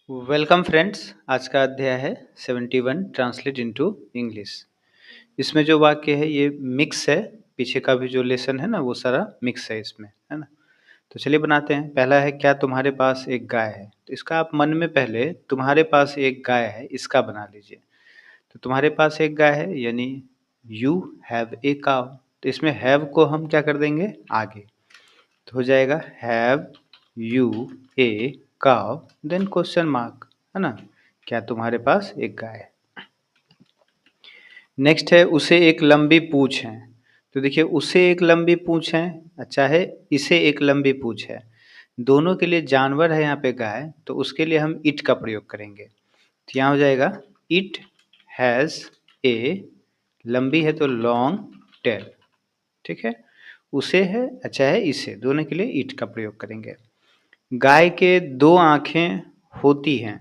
Welcome friends. आज का अध्याय है 71 ट्रांसलेट इनटू इंग्लिश। इसमें जो वाक्य है ये मिक्स है। पीछे का भी जो लेसन है ना वो सारा मिक्स है इसमें, है ना। तो चलिए बनाते हैं। पहला है क्या तुम्हारे पास एक गाय है। तो इसका आप मन में पहले तुम्हारे पास एक गाय है इसका बना लीजिए। तो तुम्हारे पास एक गाय है यानी यू हैव ए काव। तो इसमें हैव को हम क्या कर देंगे आगे, तो हो जाएगा हैव यू ए काव देन क्वेश्चन मार्क, है ना। क्या तुम्हारे पास एक गाय है। नेक्स्ट है उसे एक लंबी पूंछ है। तो देखिए उसे एक लंबी पूंछ है, अच्छा है इसे एक लंबी पूंछ है। दोनों के लिए जानवर है यहाँ पे गाय, तो उसके लिए हम इट का प्रयोग करेंगे। तो यहाँ हो जाएगा इट हैज़ ए, लंबी है तो लॉन्ग टेल, ठीक है। उसे है, अच्छा है इसे, दोनों के लिए इट का प्रयोग करेंगे। गाय के दो आँखें होती हैं।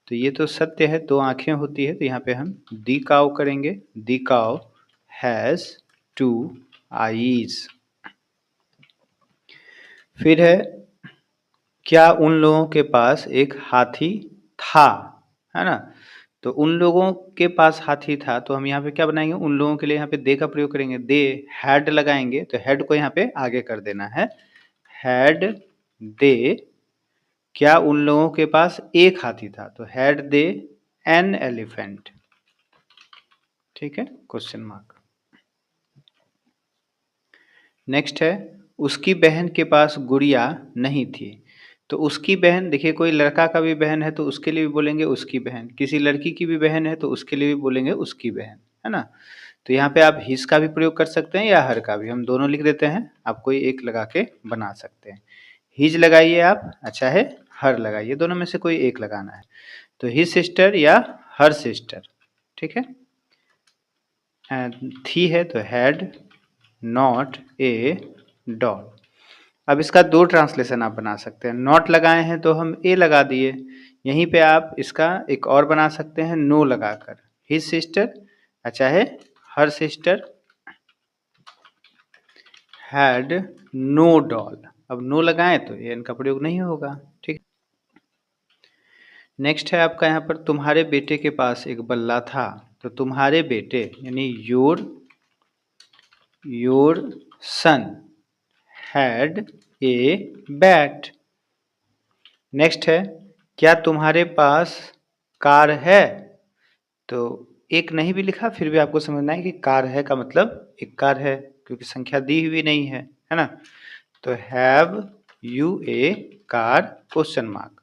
तो ये तो सत्य है, दो आँखें होती है, तो यहाँ पे हम दी काव करेंगे। दी काव हैज़ टू आईज। फिर है क्या उन लोगों के पास एक हाथी था, है ना। तो उन लोगों के पास हाथी था, तो हम यहाँ पे क्या बनाएंगे, उन लोगों के लिए यहाँ पे दे का प्रयोग करेंगे। दे हैड लगाएंगे, तो हैड को यहाँ पे आगे कर देना है। हैड दे, क्या उन लोगों के पास एक हाथी था, तो हैड दे एन एलिफेंट, ठीक है, क्वेश्चन मार्क। नेक्स्ट है उसकी बहन के पास गुड़िया नहीं थी। तो उसकी बहन, देखिए कोई लड़का का भी बहन है तो उसके लिए भी बोलेंगे उसकी बहन, किसी लड़की की भी बहन है तो उसके लिए भी बोलेंगे उसकी बहन, है ना। तो यहाँ पे आप हिज का भी प्रयोग कर सकते हैं या हर का भी, हम दोनों लिख देते हैं, आप कोई एक लगा के बना सकते हैं। हिज लगाइए आप, अच्छा है हर लगाइए, दोनों में से कोई एक लगाना है। तो हिज सिस्टर या हर सिस्टर, ठीक है। थी है तो हैड नॉट ए डॉल। अब इसका दो ट्रांसलेशन आप बना सकते हैं। नॉट लगाए हैं तो हम ए लगा दिए, यहीं पे आप इसका एक और बना सकते हैं नो लगाकर। हिज सिस्टर, अच्छा है her sister had no doll. अब नो लगाएं तो ये इनका प्रयोग नहीं होगा, ठीक। नेक्स्ट है आपका यहाँ पर तुम्हारे बेटे के पास एक बल्ला था। तो तुम्हारे बेटे यानी your son had a bat. Next है क्या तुम्हारे पास कार है। तो एक नहीं भी लिखा फिर भी आपको समझना है कि कार है का मतलब एक कार है, क्योंकि संख्या दी हुई नहीं है ना। तो have U A car question mark.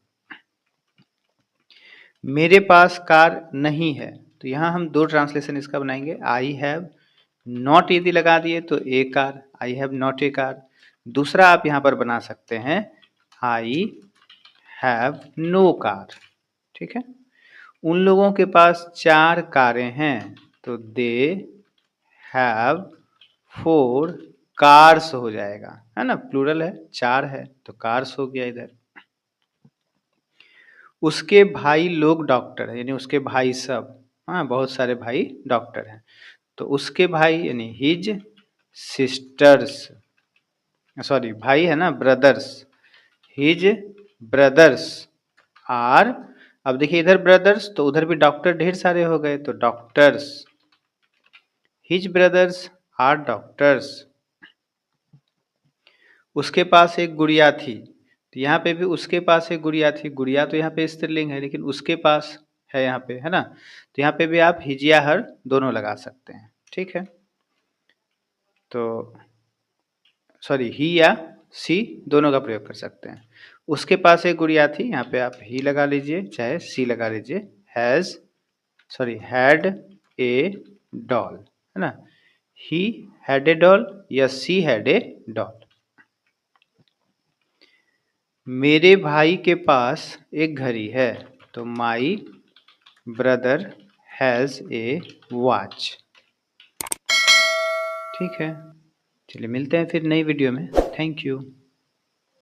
मेरे पास कार नहीं है, तो यहाँ हम दो ट्रांसलेशन इसका बनाएंगे। आई हैव नॉट यदि लगा दिए तो a car, I have not a car. दूसरा आप यहाँ पर बना सकते हैं आई हैव नो कार, ठीक है। उन लोगों के पास 4 कारें हैं, तो दे हैव 4 कार्स हो जाएगा, है ना, प्लूरल है 4 है तो कार्स हो गया इधर। उसके भाई लोग डॉक्टर है, यानी उसके भाई सब, हाँ बहुत सारे भाई डॉक्टर हैं। तो उसके भाई यानी हिज सिस्टर्स, सॉरी भाई है ना ब्रदर्स, हिज ब्रदर्स आर। अब देखिए इधर ब्रदर्स तो उधर भी डॉक्टर ढेर सारे हो गए, तो doctors, his brothers are doctors. उसके पास एक गुड़िया थी, तो यहाँ पे भी उसके पास एक गुड़िया थी। गुड़िया तो यहाँ पे स्त्रीलिंग है, लेकिन उसके पास है यहाँ पे, है ना। तो यहाँ पे भी आप हिज या हर दोनों लगा सकते हैं, ठीक है। तो सॉरी ही या सी दोनों का प्रयोग कर सकते हैं। उसके पास एक गुड़िया थी, यहाँ पे आप ही लगा लीजिए चाहे सी लगा लीजिए। Has, sorry had a doll, है ना। ही हैड ए डॉल या सी हैड ए डॉल। मेरे भाई के पास एक घड़ी है, तो my brother has a watch, ठीक है। चलिए मिलते हैं फिर नई वीडियो में। Thank you.